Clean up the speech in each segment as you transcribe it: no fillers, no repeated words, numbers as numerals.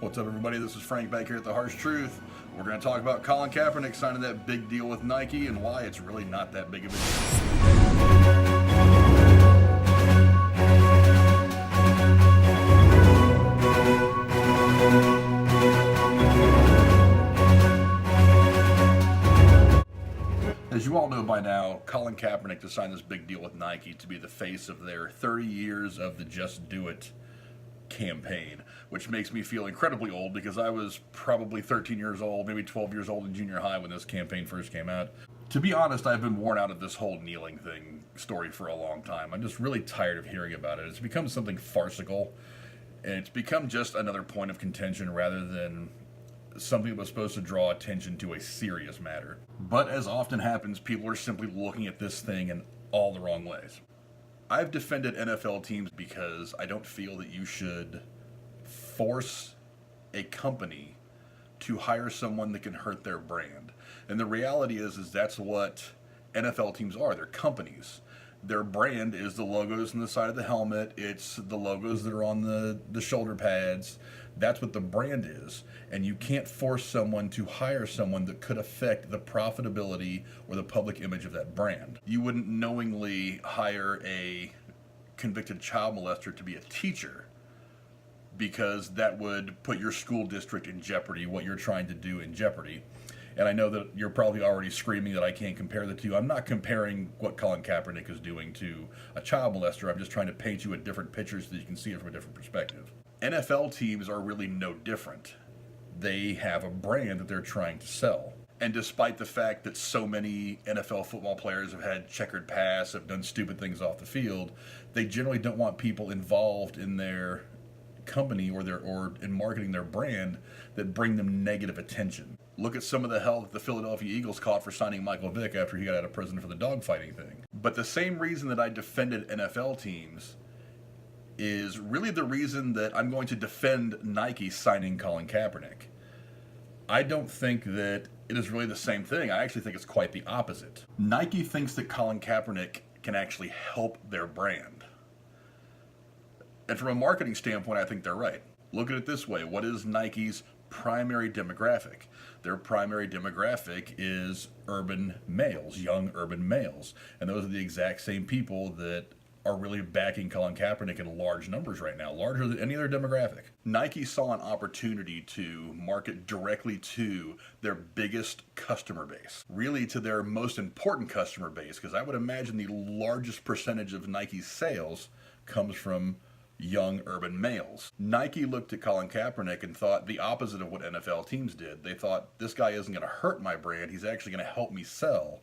What's up, everybody? This is Frank back here at The Harsh Truth. We're going to talk about Collin Kaepernick signing that big deal with Nike and why it's really not that big of a deal. As you all know by now, Collin Kaepernick to sign this big deal with Nike to be the face of their 30 years of the Just Do It campaign, which makes me feel incredibly old because I was probably 13 years old, maybe 12 years old in junior high when this campaign first came out. To be honest, I've been worn out of this whole kneeling thing story for a long time. I'm just really tired of hearing about it. It's become something farcical, and it's become just another point of contention rather than something that was supposed to draw attention to a serious matter. But as often happens, people are simply looking at this thing in all the wrong ways. I've defended NFL teams because I don't feel that you should force a company to hire someone that can hurt their brand. And the reality is that's what NFL teams are. They're companies. Their brand is the logos on the side of the helmet. It's the logos that are on the shoulder pads. That's what the brand is. And you can't force someone to hire someone that could affect the profitability or the public image of that brand. You wouldn't knowingly hire a convicted child molester to be a teacher because that would put your school district in jeopardy, what you're trying to do in jeopardy. And I know that you're probably already screaming that I can't compare the two. I'm not comparing what Collin Kaepernick is doing to a child molester. I'm just trying to paint you a different picture so that you can see it from a different perspective. NFL teams are really no different. They have a brand that they're trying to sell. And despite the fact that so many NFL football players have had checkered past, have done stupid things off the field, they generally don't want people involved in their company or in marketing their brand that bring them negative attention. Look at some of the hell that the Philadelphia Eagles caught for signing Michael Vick after he got out of prison for the dogfighting thing. But the same reason that I defended NFL teams is really the reason that I'm going to defend Nike signing Collin Kaepernick. I don't think that it is really the same thing. I actually think it's quite the opposite. Nike thinks that Collin Kaepernick can actually help their brand. And from a marketing standpoint, I think they're right. Look at it this way. What is Nike's primary demographic? Their primary demographic is urban males, young urban males. And those are the exact same people that are really backing Collin Kaepernick in large numbers right now, larger than any other demographic. Nike saw an opportunity to market directly to their biggest customer base, really to their most important customer base, because I would imagine the largest percentage of Nike's sales comes from young urban males. Nike looked at Collin Kaepernick and thought the opposite of what NFL teams did. They thought, this guy isn't going to hurt my brand, he's actually going to help me sell.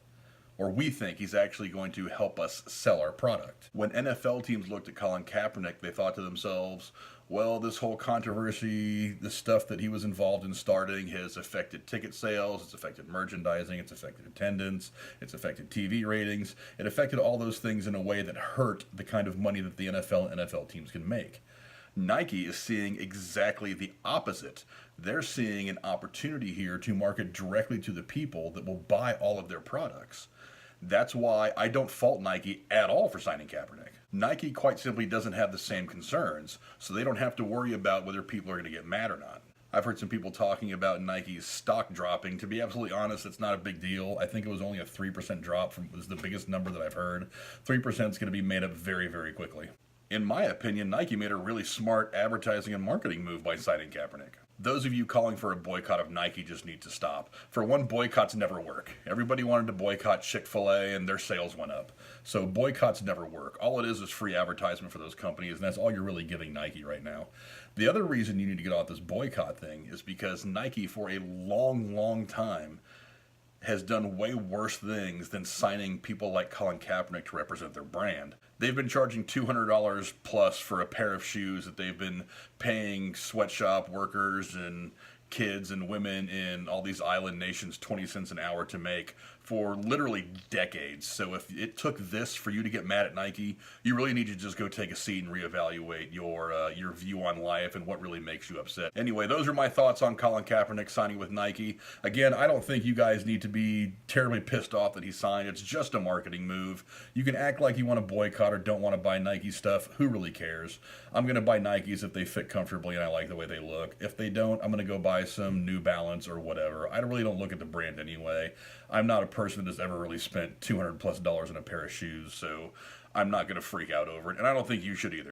Or we think he's actually going to help us sell our product. When NFL teams looked at Collin Kaepernick, they thought to themselves, well, this whole controversy, the stuff that he was involved in starting has affected ticket sales, it's affected merchandising, it's affected attendance, it's affected TV ratings. It affected all those things in a way that hurt the kind of money that the NFL and NFL teams can make. Nike is seeing exactly the opposite. They're seeing an opportunity here to market directly to the people that will buy all of their products. That's why I don't fault Nike at all for signing Kaepernick. Nike quite simply doesn't have the same concerns, so they don't have to worry about whether people are going to get mad or not. I've heard some people talking about Nike's stock dropping. To be absolutely honest, it's not a big deal. I think it was only a 3% drop. Was the biggest number that I've heard. 3% is going to be made up very, very quickly. In my opinion, Nike made a really smart advertising and marketing move by signing Kaepernick. Those of you calling for a boycott of Nike just need to stop. For one, boycotts never work. Everybody wanted to boycott Chick-fil-A and their sales went up. So boycotts never work. All it is free advertisement for those companies, and that's all you're really giving Nike right now. The other reason you need to get off this boycott thing is because Nike, for a long, long time, has done way worse things than signing people like Collin Kaepernick to represent their brand. They've been charging $200 plus for a pair of shoes that they've been paying sweatshop workers and kids and women in all these island nations 20 cents an hour to make for literally decades. So if it took this for you to get mad at Nike, you really need to just go take a seat and reevaluate your view on life and what really makes you upset. Anyway, those are my thoughts on Collin Kaepernick signing with Nike. Again, I don't think you guys need to be terribly pissed off that he signed. It's just a marketing move. You can act like you want to boycott or don't want to buy Nike stuff. Who really cares? I'm going to buy Nikes if they fit comfortably and I like the way they look. If they don't, I'm going to go buy some New Balance or whatever. I really don't look at the brand anyway. I'm not a person that has ever really spent $200+ on a pair of shoes, so I'm not going to freak out over it, and I don't think you should either.